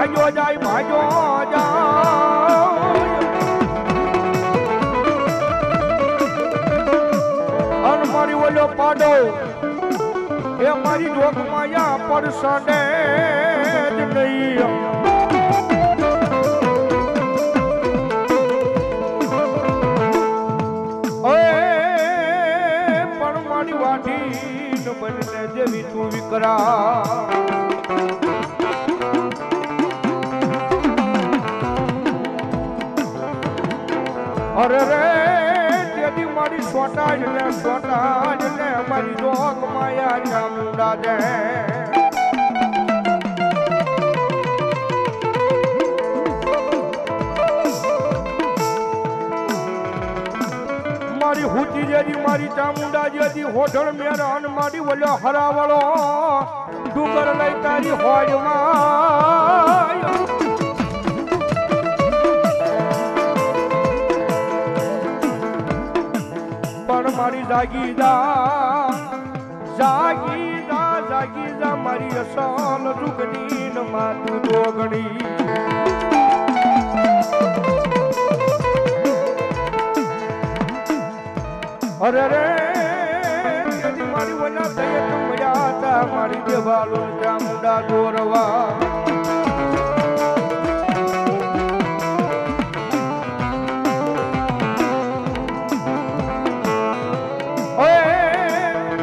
ભાગ્યો જાય ભાગ્યો જાય અન મારી ઓલો પાડો એ મારી જોગ માયા પડસડે જ નહીં પણ મારી વાઢી ન બનને જેવી તું વિકરા અરે રે તેથી મારી સોટા જ ને મારી જોગ માયા ચામુંડા દે મારી હુતી જેજી મારી ચામુંડા જેજી હોઠળ મેરા અને મારી ઓલો હરાવળો ડુંગર લઈ તારી હોજમાં પણ મારી જાગીદા મારી અસલ રૂગની ન માતું જોગણી અરે રે મારી વના થયે તું મજા હતા મારી દેવાલો ચામુંડા દોરવા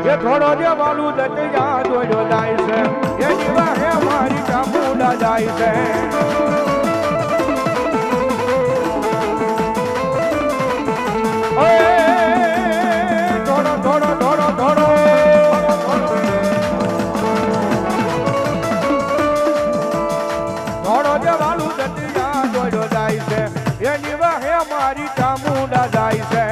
એ થોડો દેવાલું દતિયા જોયો જાય છે એ જીવા હે મારી ચામુંડા જાય છે મારી ચામુંડા જાય છે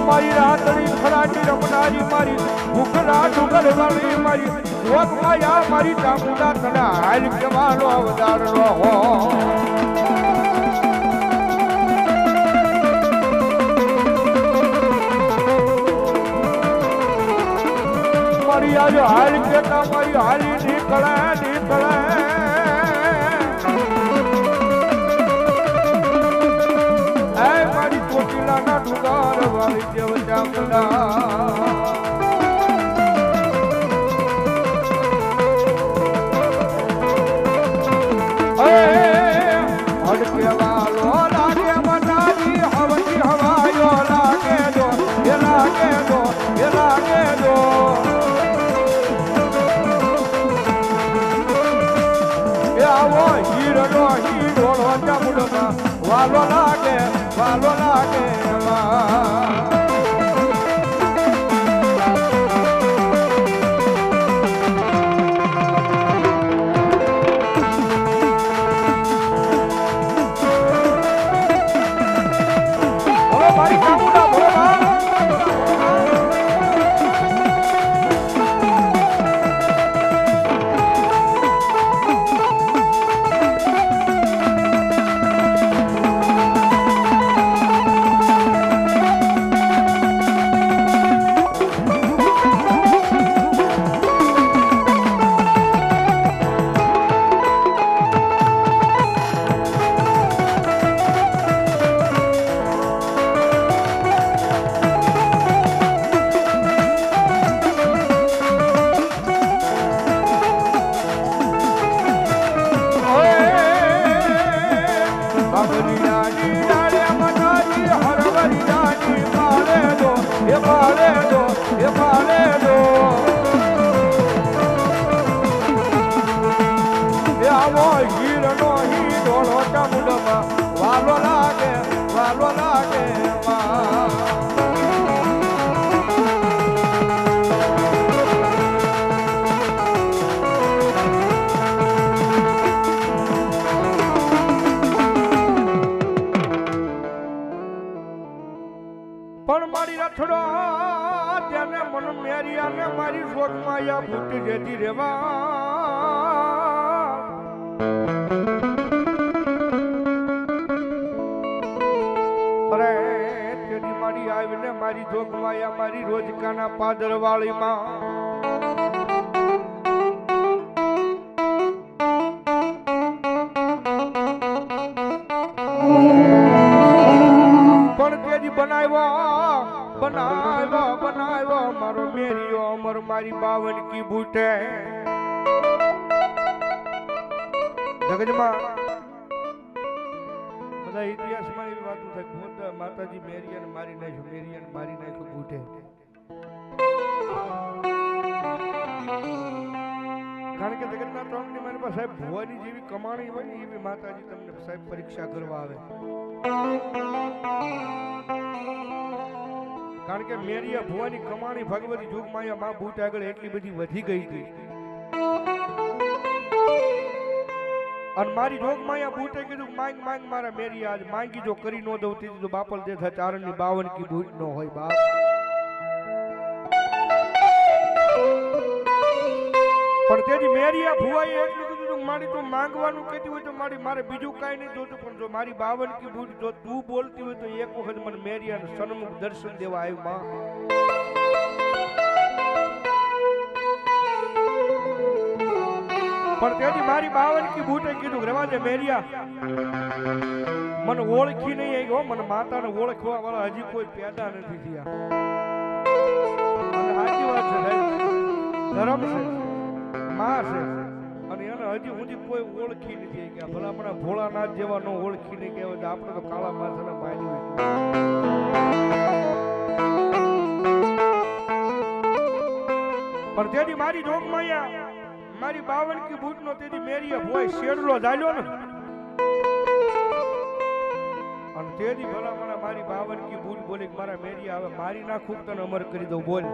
મારી રાતડી ખરાટી રમનારી મારી ભૂખરા ડુંગર વાળી મારી જોત માયા મારી ચામુંડા તને હાલ કેવાનો અવતાર રહો મારી આજે હાલ કેતા મારી હાલી નીકળે મારી ચોટીલાના ડુંગર વાળી દેવ ચામુંડા હડકેવાલો લાગે મનાજી હવતી હવાયો લાગે દો એ લાગે દો એ લાગે દો એ આવો હીરનો હીરોનો ચામુંડમાં વાલો લાગે મારી ચામુંડા બોલો આવો હીરનો હીરોળો ચામુંડમાં વાલો લાગે પણ મારી રથડો તેને મન મેરિયાને મારી શોખમાં યા ફૂટી જતી રેવા અરે તેની મારી આવીને મારી જોગમાં યા મારી રોજકાના પાદરવાળીમાં બનાવ્યો મારો મેરિયો અમર મારી બાવન કી બૂટે જગજમાં બધા ઇતિહાસમાં એવી વાતો થાય માતાજી મેરિયાને મારી નાખ્યું બૂટે કારણ કે જગતના ટોંકની મારી પાસે સાહેબ ભુવાની જેવી કમાણી હોય ને એવી માતાજી તમને સાહેબ પરીક્ષા કરવા આવે કારણ કે મેરિયા ભુવાની કમાણી ભગવતી જોગમાયા માં બૂટ આગળ એટલી બધી વધી ગઈ હતી અને મારી જોગમાયા બૂટે કીધું માંગ મારા મેરિયા આજ માંગી જો કરી નો દઉં તેથી તો બાપલ દેખા ચારણની 52 કી બૂટ નો હોય બાપ પણ તેની મેરિયા ભુવાએ એટલું કીધું મારી તું માંગવાનું કહેતી હોય તો મારે બીજું કાંઈ નહીં જોતું પણ જો મારી 52 કી બૂટ જો તું બોલતી હોય તો એક વખત મને મેરિયાને સન્મુખ દર્શન દેવા આવ્યું માં પણ તેની મારી 52 કી બૂટે કીધું રેવાજે મેરિયા મને ઓળખી નહીં આવી મને માતાને ઓળખવા વાળા હજી કોઈ પેદા નથી થયા અને સાચી વાત છે ધર્મ છે માં છે અને એને હજી સુધી કોઈ ઓળખી નથી કે ભલામણા ભોળાનાથ જેવા નો ઓળખી નહીં કહેવાય તો આપણે તો કાળા માણસને માન્યું પણ તેની મારી જોગમાયા મારી 52 કી બૂટ નો તેની મેરિયા ભોય શેડલો ઝાલ્યો ને અને તેની ભલામણા મારી 52 કી બૂટ બોલી મારા મેરિયા હવે મારી નાખું તને અમર કરી દઉં બોલ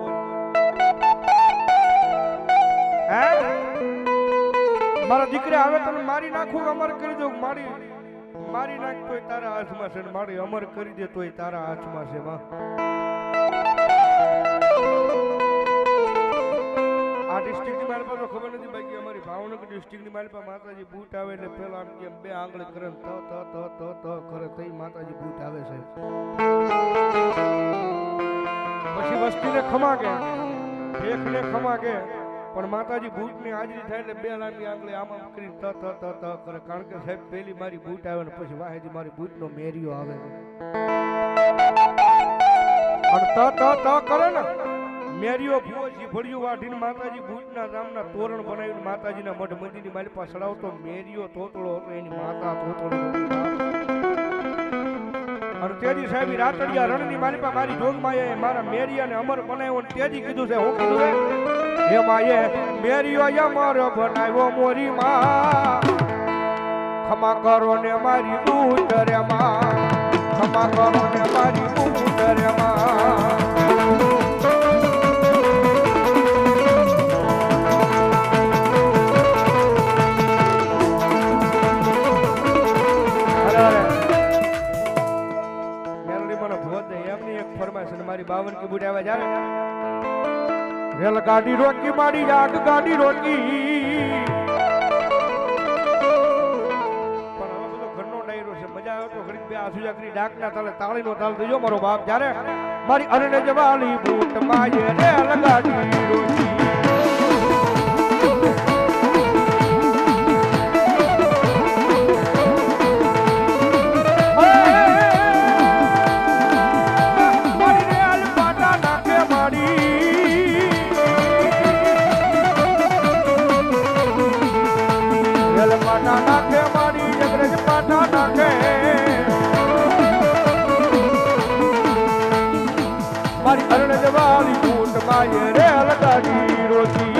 હે મારા દીકરા હવે તને મારી નાખું અમર કરી દઉં મારી નાખ તોય તારા હાથમાં છે મારી અમર કરી દે તોય તારા હાથમાં છે માં આ ડિસ્ટ્રિક્ટ ની મારી પાસે ખબર નથી બાકી અમારી ભાવનગર ડિસ્ટ્રિક્ટ ની મારી પાસે માતાજી બૂટ આવે એટલે પેલા આમ કેમ બે આંગળી કરે ત કરે તઈ માતાજી બૂટ આવે છે પછી વસ્તીને ખમા કે એકને ખમા કે પણ માતાજી બૂટ ની હાજરી થાય એટલે બે લાંબી આંગળી આમ કરી ત કરે કારણ કે સાહેબ પેલી મારી બૂટ આવે ને પછી વાહેજી મારી બૂટ નો મેરિયો આવે અને ત કરે ને મેરિયો ભુવજી ભળ્યું વાઢીને માતાજી બૂટના નામના તોરણ બનાવીને માતાજીના મઢ મંદિરની મારી પાસે ચડાવતો મેરિયો તોતળો હતો એની માતા તોતળો અને તેજી સાહેબ રાતડિયા રણની મારી પાસે મારી જોગમાએ મારા મેરિયાને અમર બનાવ્યો ને તેજી કીધું છે હું કીધું છે હે માએ મેરિયો અમર બનાવ્યો મોરી માં ખમા કરો ને મારી બૂટ રે માં ખમા કરો ને મારી બૂટ રે માં મારી 52 કી બૂટ આવે જ્યારે રેલ ગાડી રોકી મારી આગ ગાડી રોકી પણ હવે બધો ઘરનો ડાયરો છે મજા આવે તો ઘડી બે આસુજા કરી ડાકના તાલે તાળીનો તાલ દેજો મારો બાપ જ્યારે મારી અરણે જવાલી બૂટ માયે રેલ ગાડી રોકી મારી અરણ જવાલી બૂટ માયે રેલ ગાડી રોકી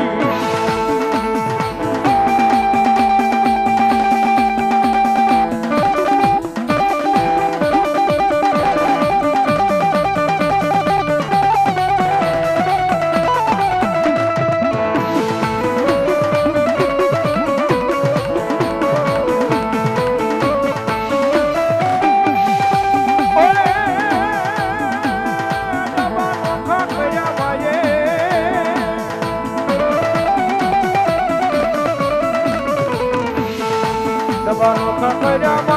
દુઃખ કર્યા